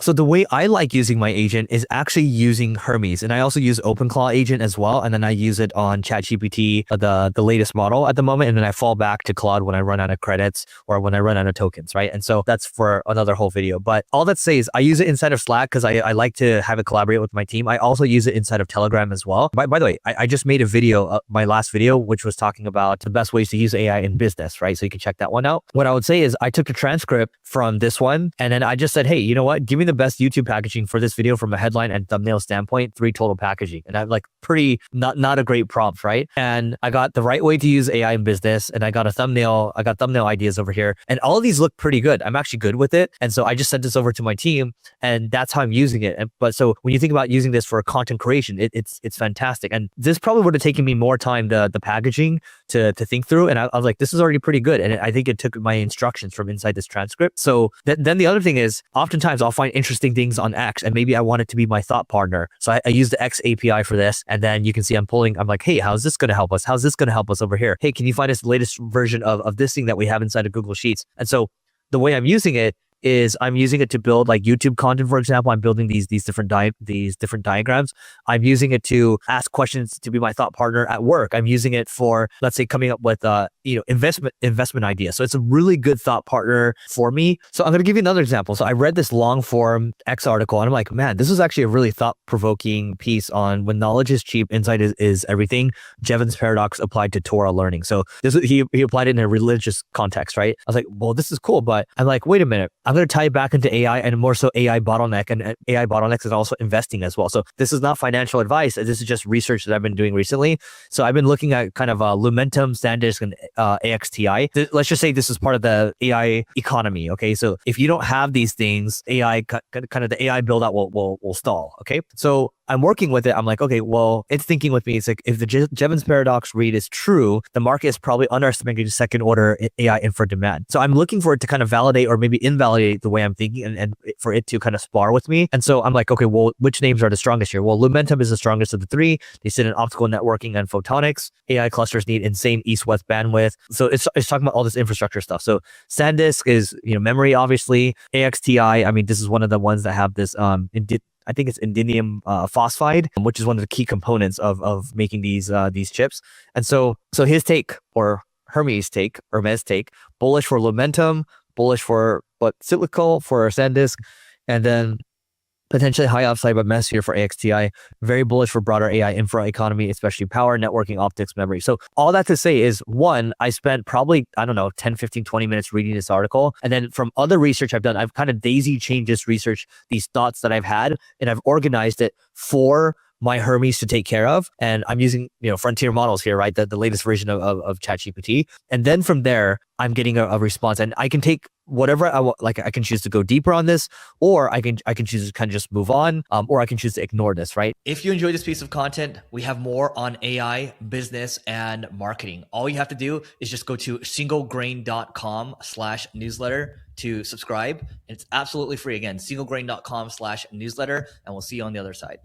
So the way I like using my agent is actually using Hermes, and I also use OpenClaw agent as well. And then I use it on ChatGPT, the latest model at the moment. And then I fall back to Claude when I run out of credits or when I run out of tokens, right? And so that's for another whole video. But all that say is I use it inside of Slack because I like to have it collaborate with my team. I also use it inside of Telegram as well. By the way, I just made a video, my last video, which was talking about the best ways to use AI in business, right? So you can check that one out. What I would say is I took the transcript from this one, and then I just said, hey, you know what? Give me the best YouTube packaging for this video from a headline and thumbnail standpoint, 3 total packaging. And I have like pretty, not a great prompt, right? And I got the right way to use AI in business, and I got thumbnail ideas over here. And all of these look pretty good. I'm actually good with it. And so I just sent this over to my team, and that's how I'm using it. But so when you think about using this for content creation, it's fantastic. And this probably would have taken me more time, the packaging to think through. And I was like, this is already pretty good. And I think it took my instructions from inside this transcript. So then the other thing is, oftentimes I'll find interesting things on X, and maybe I want it to be my thought partner. So I use the X API for this. And then you can see I'm like, hey, how's this going to help us? How's this going to help us over here? Hey, can you find us the latest version of this thing that we have inside of Google Sheets? And so the way I'm using it is I'm using it to build like YouTube content, for example. I'm building these different diagrams. I'm using it to ask questions to be my thought partner at work. I'm using it for, let's say, coming up with investment ideas. So it's a really good thought partner for me. So I'm going to give you another example. So I read this long form X article, and I'm like, man, this is actually a really thought-provoking piece on when knowledge is cheap, insight is everything. Jevons Paradox applied to Torah learning. So he applied it in a religious context, right? I was like, well, this is cool, but I'm like, wait a minute. I'm going to tie it back into AI, and more so AI bottleneck, and AI bottlenecks is also investing as well. So this is not financial advice. This is just research that I've been doing recently. So I've been looking at kind of Lumentum, SanDisk, and AXTI. Let's just say this is part of the AI economy. Okay. So if you don't have these things, AI kind of the AI build out will stall. Okay. So I'm working with it. I'm like, okay, well, it's thinking with me. It's like, if the Jevons Paradox read is true, the market is probably underestimating second order AI infra demand. So I'm looking for it to kind of validate or maybe invalidate the way I'm thinking, and for it to kind of spar with me. And so I'm like, okay, well, which names are the strongest here? Well, Lumentum is the strongest of the 3. They sit in optical networking and photonics. AI clusters need insane east-west bandwidth. So it's talking about all this infrastructure stuff. So SanDisk is, memory, obviously. AXTI, I mean, this is one of the ones that have this I think it's indium phosphide, which is one of the key components of making these chips. And so his take, or Hermes take, bullish for Lumentum, bullish for cyclical for SanDisk, and then potentially high upside but messier for AXTI, very bullish for broader AI infra economy, especially power, networking, optics, memory. So all that to say is, one, I spent probably, 10, 15, 20 minutes reading this article. And then from other research I've done, I've kind of daisy chained this research, these thoughts that I've had, and I've organized it for my Hermes to take care of. And I'm using, frontier models here, right? The latest version of ChatGPT. And then from there, I'm getting a response, and I can take whatever I want. Like, I can choose to go deeper on this, or I can choose to kind of just move on, or I can choose to ignore this, right? If you enjoyed this piece of content, we have more on AI, business, and marketing. All you have to do is just go to singlegrain.com/newsletter to subscribe. And it's absolutely free. Again, singlegrain.com/newsletter, and we'll see you on the other side.